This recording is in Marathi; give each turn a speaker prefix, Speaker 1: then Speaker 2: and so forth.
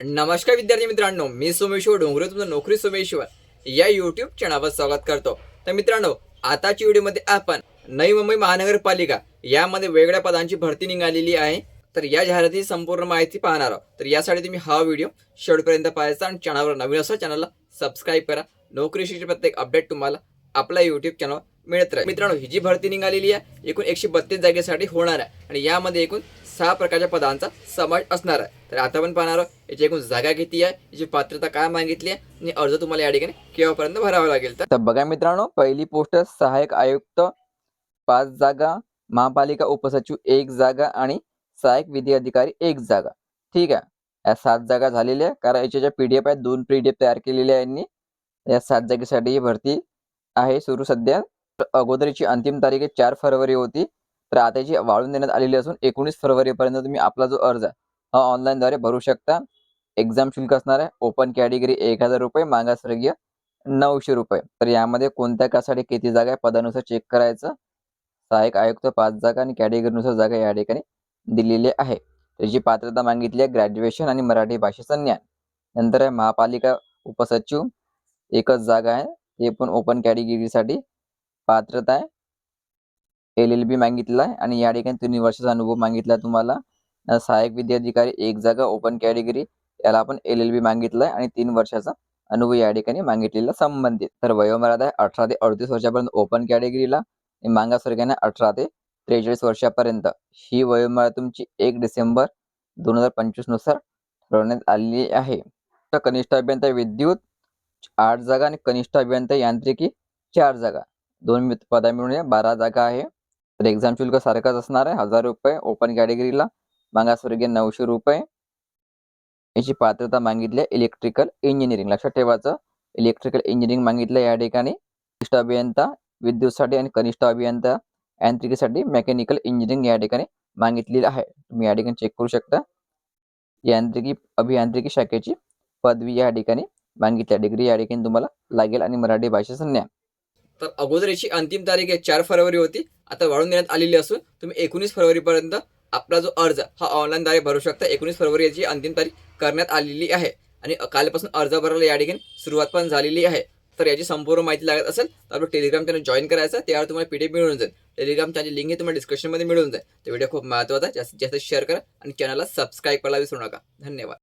Speaker 1: नमस्कार विद्यार्थी मित्रांनो, मी सोमेश्वर डोंगरे तुमचं नोकरी सोमेश्वर या यूट्यूब चॅनलवर स्वागत करतो। तर मित्रांनो, आताच्या व्हिडिओमध्ये आपण नवी मुंबई महानगरपालिका यामध्ये वेगळ्या पदांची भरती निघालेली आहे। तर या जाहिरातीची संपूर्ण माहिती पाहणार आहोत। तर यासाठी तुम्ही हा व्हिडिओ शेवटपर्यंत पाहायचा आणि चॅनलवर नवीन असा चॅनलला सबस्क्राइब करा। नोकरीची प्रत्येक अपडेट तुम्हाला आपल्या यूट्यूब चॅनल मिळत राहील। मित्रांनो, ही जी भरती निघालेली आहे एकूण 132 जागेसाठी होणार आहे आणि यामध्ये एकूण 6 प्रकारच्या पदांचा समावेश असणार आहे। तर आता आपण पाहणार आहोत याची एकूण जागा किती आहे, याची पात्रता काय मागितली आहे आणि अर्ज तुम्हाला या ठिकाणी केव्हापर्यंत भरावा लागेल। तर बघा मित्रांनो, पहिली पोस्ट सहाय्यक आयुक्त 5 जागा, महापालिका उपसचिव 1 जागा आणि सहाय्यक विधी अधिकारी 1 जागा। ठीक आहे, या 7 जागा झालेल्या कारण याच्या ज्या पीडीएफ आहेत 2 पीडीएफ तयार केलेल्या आहे यांनी। या 7 जागेसाठी ही भरती आहे सुरू सध्या। अगोदरची अंतिम तारीख 4 फरवरी होती, तर आता याची वाढवून देण्यात आलेली असून 19 फरवरीपर्यंत तुम्ही आपला जो अर्ज आहे हा ऑनलाईनद्वारे भरू शकता। एक्झाम शुल्क असणार आहे ओपन कॅटेगरी 1000 रुपये, मागासवर्गीय 900 रुपये। तर यामध्ये कोणत्या कासाठी किती जागा आहे पदानुसार चेक करायचं। सहाय्यक आयुक्त 5 जागा आणि कॅटेगरीनुसार जागा या ठिकाणी दिलेली आहे। त्याची पात्रता मागितली आहे ग्रॅज्युएशन आणि मराठी भाषेचं ज्ञान। नंतर आहे महापालिका उपसचिव 1च जागा आहे, ते पण ओपन कॅटेगरीसाठी पात्रता आहे। LLB मागितला आहे आणि या ठिकाणी 3 वर्षाचा अनुभव मागितला तुम्हाला। सहाय्यक विधी अधिकारी 1 जागा ओपन कॅटेगरी, याला आपण LLB मागितलाय आणि 3 वर्षाचा अनुभव या ठिकाणी मागितलेला संबंधित। तर वयोमर्यादा आहे 18 ते 38 वर्षापर्यंत ओपन कॅटेगरीला आणि मागासवर्गीयांना 18 ते 43 वर्षापर्यंत। ही वयोमर्यादा तुमची 1 डिसेंबर 2025 नुसार ठरवण्यात आलेली आहे। तर कनिष्ठ अभियंता विद्युत 8 जागा आणि कनिष्ठ अभियंता यांत्रिकी 4 जागा, 2 पदा मिळून 12 जागा आहे। तर एक्झाम शुल्क सारखंच असणार आहे 1000 रुपये ओपन कॅटेगरीला, मागासवर्गीय 900 रुपये। याची पात्रता मागितली इलेक्ट्रिकल इंजिनिअरिंग, लक्षात ठेवायचं इलेक्ट्रिकल इंजिनिअरिंग मागितलं या ठिकाणी। कनिष्ठ अभियंता विद्युतसाठी आणि कनिष्ठ अभियंता यांत्रिकीसाठी मेकॅनिकल इंजिनिअरिंग या ठिकाणी मागितलेली आहे। तुम्ही या ठिकाणी चेक करू शकता। यांत्रिकी अभियांत्रिकी शाखेची पदवी या ठिकाणी मागितल्या, डिग्री या ठिकाणी तुम्हाला लागेल आणि मराठी भाषेचं ज्ञान। तर अगोदर याची अंतिम तारीख 4 फरवरी होती, आता वाढवून देण्यात आलेली असून तुम्ही 19 फरवरीपर्यंत आपला जो अर्ज हा ऑनलाईनद्वारे भरू शकता। 19 फरवरी याची अंतिम तारीख करण्यात आलेली आहे आणि कालपासून अर्ज भरायला या ठिकाणी सुरुवात पण झालेली आहे। तर याची संपूर्ण माहिती लागत असेल तर आपलं टेलिग्राम चॅनल जॉईन करायचं, त्यावर तुम्हाला पीडीएफ मिळून जाईल। टेलिग्राम चॅनल लिंक तुम्हाला डिस्क्रिप्शनमध्ये मिळून जाईल। तर व्हिडिओ खूप महत्त्वाचा आहे, जास्तीत जास्त शेअर करा आणि चॅनलला सबस्क्राईब करायला विसरू नका। धन्यवाद।